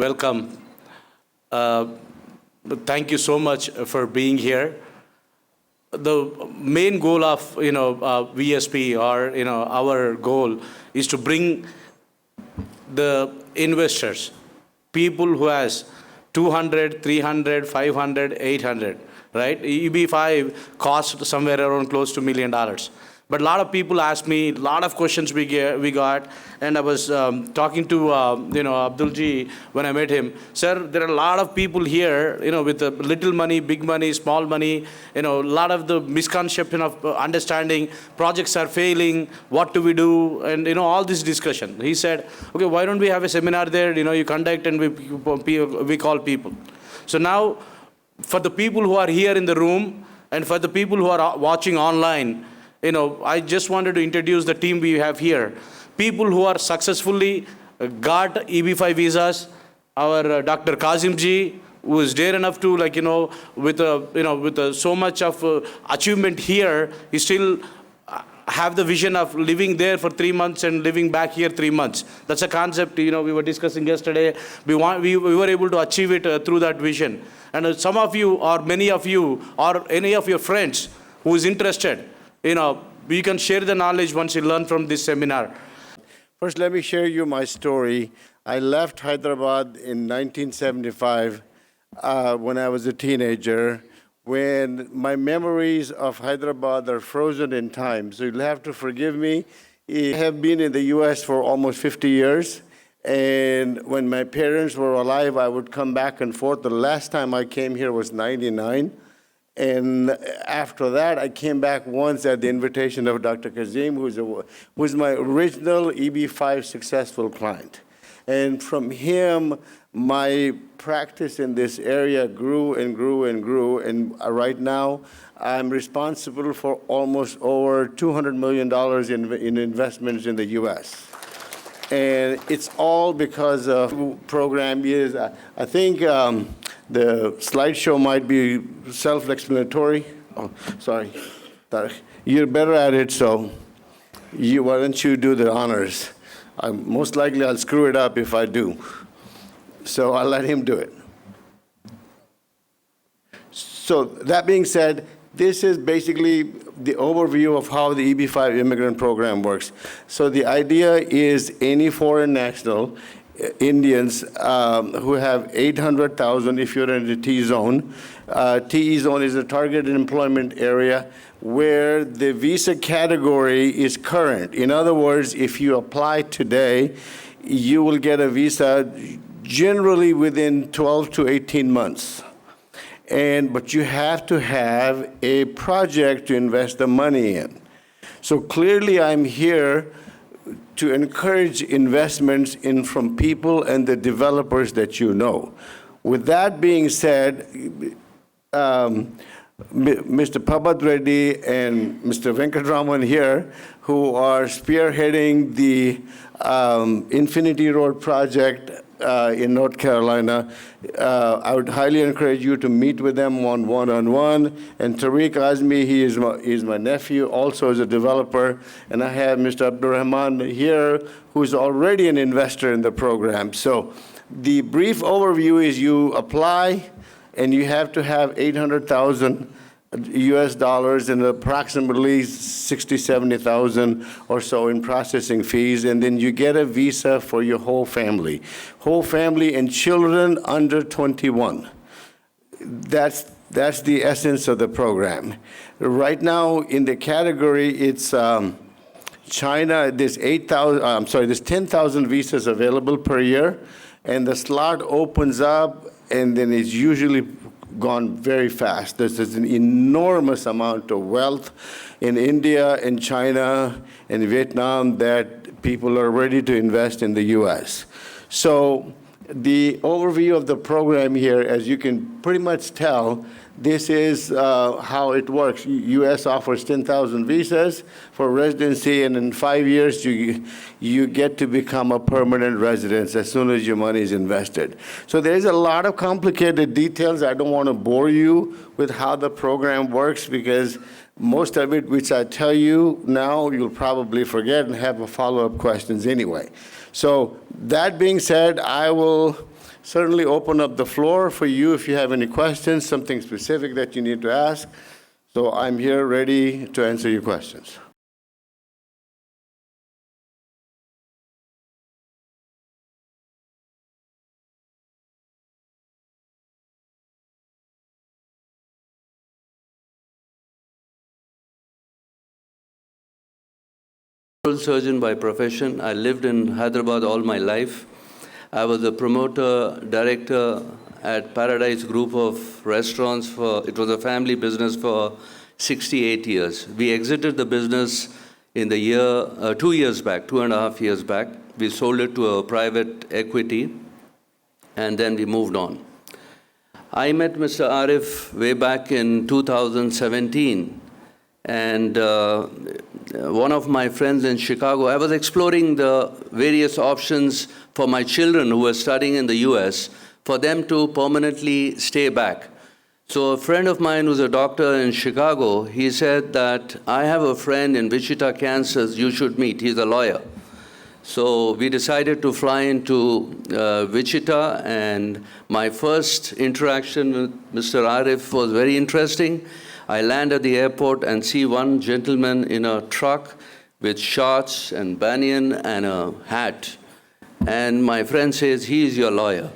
welcome. Uh, Thank you so much for being here. The main goal of VSP, or our goal is to bring the investors, people who has 200, 300, 500, 800, right? EB5 cost somewhere around close to $1 million. But a lot of people ask me, a lot of questions we got, and I was talking to Abdulji when I met him. Sir, there are a lot of people here, with little money, big money, small money, a lot of the misconception of understanding projects are failing, what do we do, and all this discussion. He said, okay, why don't we have a seminar there? You conduct and we call people. So now, for the people who are here in the room and for the people who are watching online, I just wanted to introduce the team we have here. People who are successfully got EB5 visas. Our Dr. Kazimji, who is dear enough to, with so much of achievement here, he still have the vision of living there for 3 months and living back here 3 months. That's a concept, we were discussing yesterday. We were able to achieve it through that vision. And some of you, or many of you, or any of your friends who is interested, we can share the knowledge once you learn from this seminar. First, let me share you my story. I left Hyderabad in 1975 when I was a teenager, when my memories of Hyderabad are frozen in time. So you'll have to forgive me. I have been in the US for almost 50 years. And when my parents were alive, I would come back and forth. The last time I came here was 99. And after that, I came back once at the invitation of Dr. Kazim, who's my original EB5 successful client. And from him, my practice in this area grew and grew and grew. And right now, I'm responsible for almost over $200 million in investments in the US. And it's all because of program years. I think the slideshow might be self-explanatory. Oh, sorry. You're better at it, so why don't you do the honors? Most likely I'll screw it up if I do. So I'll let him do it. So that being said, this is basically the overview of how the EB5 immigrant program works. So the idea is any foreign national, Indians who have 800,000 if you're in the T-zone. T-zone is a targeted employment area where the visa category is current. In other words, if you apply today, you will get a visa generally within 12 to 18 months. But you have to have a project to invest the money in. So clearly I'm here to encourage investments in from people and the developers that you know. With that being said, Mr. Pabhat Reddy and Mr. Venkatraman here, who are spearheading the Infinity Road project in North Carolina, I would highly encourage you to meet with them one-on-one. And Tariq Azmi, he is my nephew, also is a developer. And I have Mr. Abdurrahman here, who is already an investor in the program. So the brief overview is you apply, and you have to have 800,000 US dollars and approximately 60, 70,000 or so in processing fees, and then you get a visa for your whole family and children under 21. That's the essence of the program. Right now in the category, it's China. There's 10,000 visas available per year, and the slot opens up, and then it's usually gone very fast. There's an enormous amount of wealth in India and China and Vietnam that people are ready to invest in the US. So the overview of the program here, as you can pretty much tell, this is how it works. US offers 10,000 visas for residency, and in 5 years you get to become a permanent resident as soon as your money is invested. So there's a lot of complicated details. I don't want to bore you with how the program works, because most of it, which I tell you now, you'll probably forget and have follow-up questions anyway. So that being said, I will certainly open up the floor for you if you have any questions, something specific that you need to ask. So I'm here ready to answer your questions. Surgeon by profession. I lived in Hyderabad all my life. I was a promoter, director at Paradise Group of restaurants it was a family business for 68 years. We exited the business in the year, 2 years back, 2.5 years back. We sold it to a private equity, and then we moved on. I met Mr. Arif way back in 2017, and one of my friends in Chicago, I was exploring the various options for my children who were studying in the US, for them to permanently stay back. So a friend of mine who's a doctor in Chicago, he said that I have a friend in Wichita, Kansas, you should meet, he's a lawyer. So we decided to fly into Wichita, and my first interaction with Mr. Arif was very interesting. I land at the airport and see one gentleman in a truck with shorts and banyan and a hat. And my friend says, "He is your lawyer."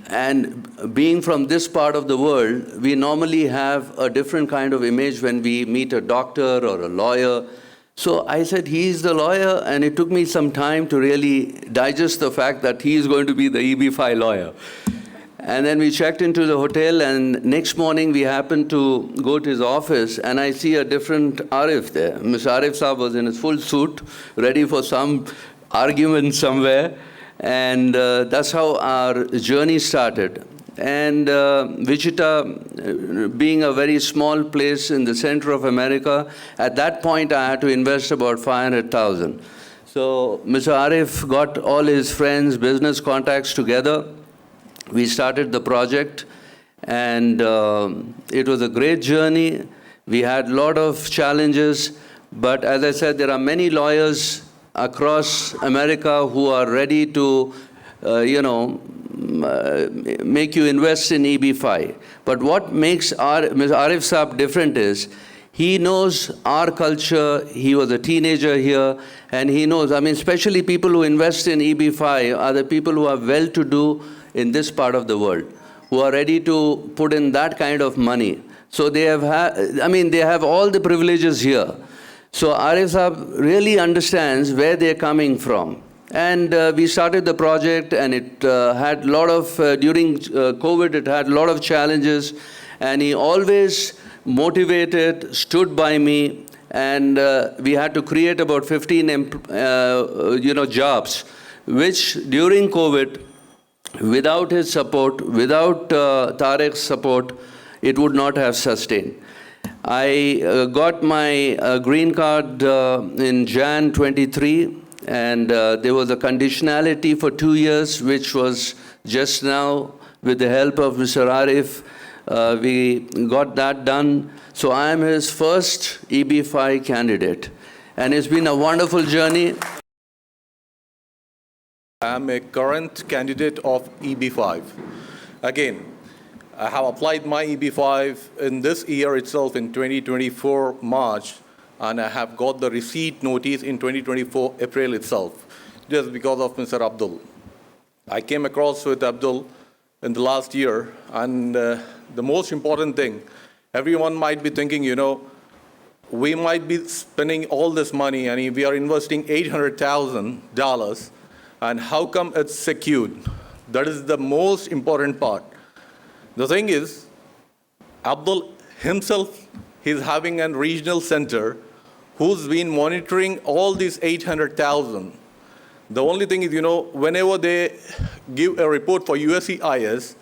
And being from this part of the world, we normally have a different kind of image when we meet a doctor or a lawyer. So I said, "He's the lawyer," and it took me some time to really digest the fact that he is going to be the EB-5 lawyer. And then we checked into the hotel, and next morning we happened to go to his office, and I see a different Arif there. Mr. Arif Saab was in his full suit, ready for some argument somewhere, and that's how our journey started. And Wichita, being a very small place in the center of America, at that point I had to invest about $500,000. So Mr. Arif got all his friends, business contacts together. We started the project, and it was a great journey. We had a lot of challenges, but as I said, there are many lawyers across America who are ready to, make you invest in EB-5. But what makes Mr. Arif Saab different is, he knows our culture. He was a teenager here, and he knows, especially people who invest in EB-5 are the people who are well-to-do in this part of the world, who are ready to put in that kind of money. So they have, they have all the privileges here. So Arif Saab really understands where they're coming from. And we started the project, and it had a lot of, during COVID, it had a lot of challenges, and he always motivated, stood by me, and we had to create about 15 jobs, which during COVID, without his support, without Tarek's support, it would not have sustained. I got my green card in Jan 23, and there was a conditionality for 2 years, which was just now, with the help of Mr. Arif, we got that done. So I am his first EB-5 candidate, and it's been a wonderful journey. I'm a current candidate of EB-5. Again, I have applied my EB-5 in this year itself in 2024 March, and I have got the receipt notice in 2024 April itself, just because of Mr. Abdul. I came across with Abdul in the last year, and the most important thing, everyone might be thinking, we might be spending all this money, and we are investing $800,000, and how come it's secured? That is the most important part. The thing is, Abdul himself, he's having a regional center who's been monitoring all these 800,000. The only thing is, whenever they give a report for USCIS,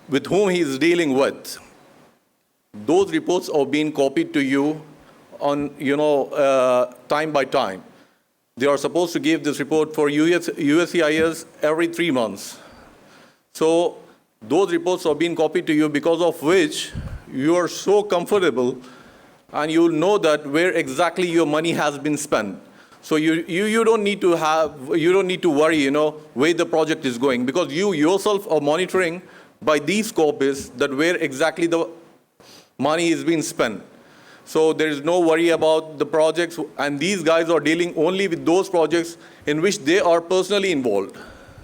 with whom he is dealing with, those reports are being copied to you on, time by time. They are supposed to give this report for USCIS every 3 months. So those reports are being copied to you, because of which you are so comfortable, and you'll know that where exactly your money has been spent. So you don't need to worry, where the project is going, because you yourself are monitoring by these copies that where exactly the money is being spent. So there is no worry about the projects, and these guys are dealing only with those projects in which they are personally involved.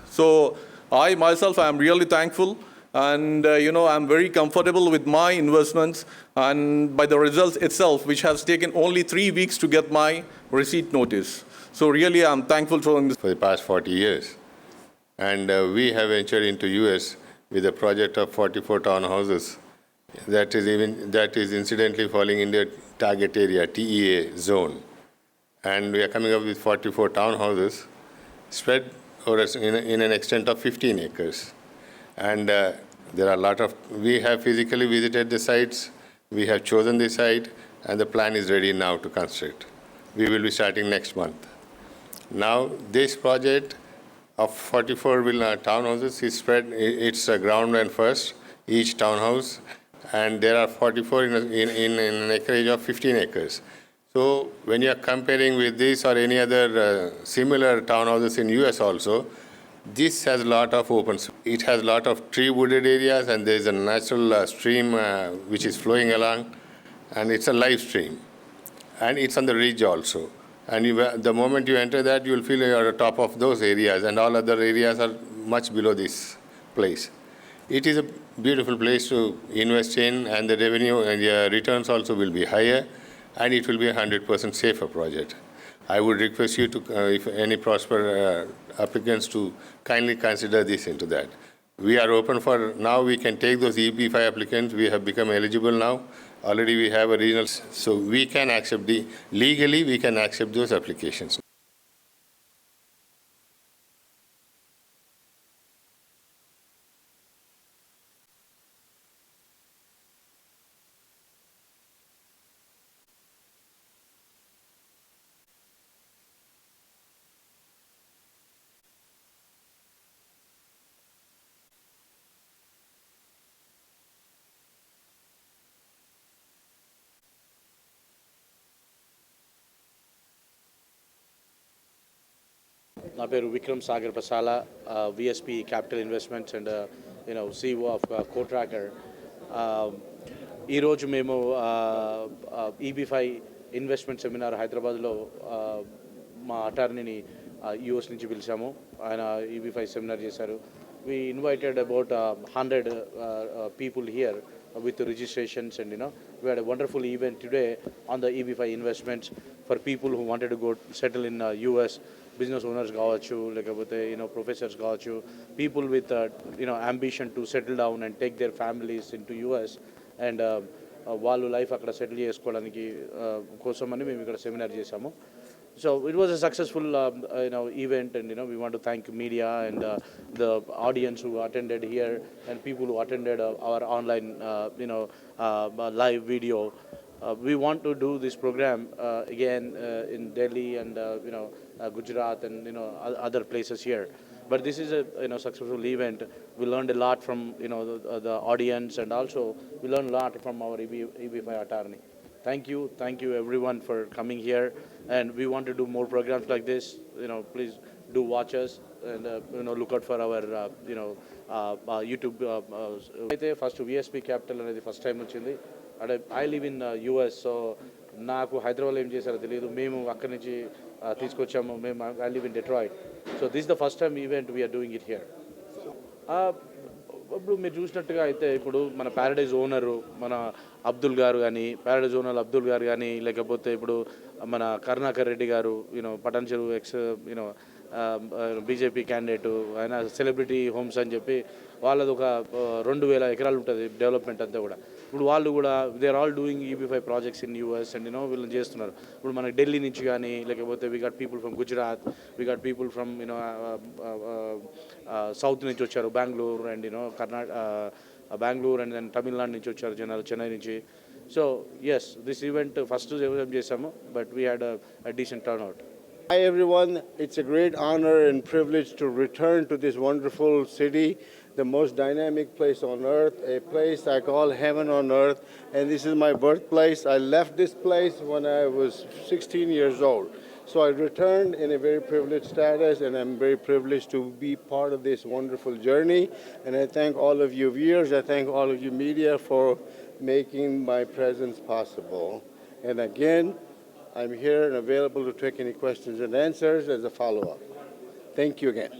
So I myself am really thankful, and I'm very comfortable with my investments and by the results itself, which has taken only 3 weeks to get my receipt notice. So really, I'm thankful for this. For the past 40 years. And we have ventured into US with a project of 44 townhouses. That is incidentally falling in the target area, TEA zone. And we are coming up with 44 townhouses spread over in an extent of 15 acres. And there are a lot of, we have physically visited the sites, we have chosen the site, and the plan is ready now to construct. We will be starting next month. Now, this project of 44 townhouses is spread, it's ground and first, each townhouse, and there are 44 in an acreage of 15 acres. So when you are comparing with this or any other similar townhouses in US also, this has a lot of open space. It has a lot of tree wooded areas, and there is a natural stream which is flowing along, and it's a live stream. And it's on the ridge also. And the moment you enter that, you will feel you are on top of those areas, and all other areas are much below this place. It is a beautiful place to invest in, and the revenue and the returns also will be higher, and it will be a 100% safer project. I would request you to, if any prosper applicants, to kindly consider this into that. We are open for, now we can take those EB5 applicants. We have become eligible now. Already we have a regional, so we can accept legally we can accept those applications. నా పేరు Vikram Sagar పసాల, VSP Capital Investments and CEO of Co-Tracker. ఈరోజు మేము EB5 investment seminar హైదరాబాద్లో మా అటార్నీని US నుంచి పిలిచాము. ఆయన EB5 seminar చేశారు. We invited about 100 people here with the registrations, and we had a wonderful event today on the EB5 investments for people who wanted to go settle in US. Business owners కావచ్చు, లేకపోతే professors కావచ్చు, people with ambition to settle down and take their families into US and వాళ్ళు life అక్కడ settle చేసుకోవడానికి కోసమని మేము ఇక్కడ seminar చేశాము. So it was a successful event, and we want to thank media and the audience who attended here and people who attended our online live video. We want to do this program again in Delhi and Gujarat and other places here. But this is a successful event. We learned a lot from the audience, and also we learned a lot from our EB5 attorney. Thank you everyone for coming here, and we want to do more programs like this. Please do watch us and look out for our YouTube. అయితే first VSP Capital అనేది first time వచ్చింది. అంటే I live in US, so నాకు హైదరాబాద్లో ఏం చేశారో తెలియదు. మేము అక్కడి నుంచి తీసుకొచ్చాము. I live in Detroit, so this is the first time event we are doing it here. ఇప్పుడు మీరు చూసినట్టుగా అయితే ఇప్పుడు మన ప్యారడైజ్ ఓనరు మన అబ్దుల్ గారు కానీ లేకపోతే ఇప్పుడు మన కరుణాకర్ రెడ్డి గారు పటాన్చెరు ఎక్స్ బీజేపీ క్యాండిడేటు, ఆయన సెలబ్రిటీ హోమ్స్ అని చెప్పి వాళ్ళది ఒక 2,000 ఎకరాలు ఉంటుంది డెవలప్మెంట్ అంతా కూడా. ఇప్పుడు వాళ్ళు కూడా they are all doing EB5 projects in US and వీళ్ళని చేస్తున్నారు. ఇప్పుడు మనకి ఢిల్లీ నుంచి కానీ లేకపోతే we got people from Gujarat, we got people from south నుంచి వచ్చారు, Bengaluru and Bengaluru and then Tamil Nadu నుంచి వచ్చారు జనాలు, చెన్నై నుంచి. So yes, this event first చేసాము, but we had a decent turnout. Hi everyone, it's a great honor and privilege to return to this wonderful city, the most dynamic place on earth, a place I call heaven on earth, and this is my birthplace. I left this place when I was 16 years old. So I returned in a very privileged status, and I'm very privileged to be part of this wonderful journey. And I thank all of you viewers, I thank all of you media for making my presence possible. And again, I'm here and available to take any questions and answers as a follow-up. Thank you again.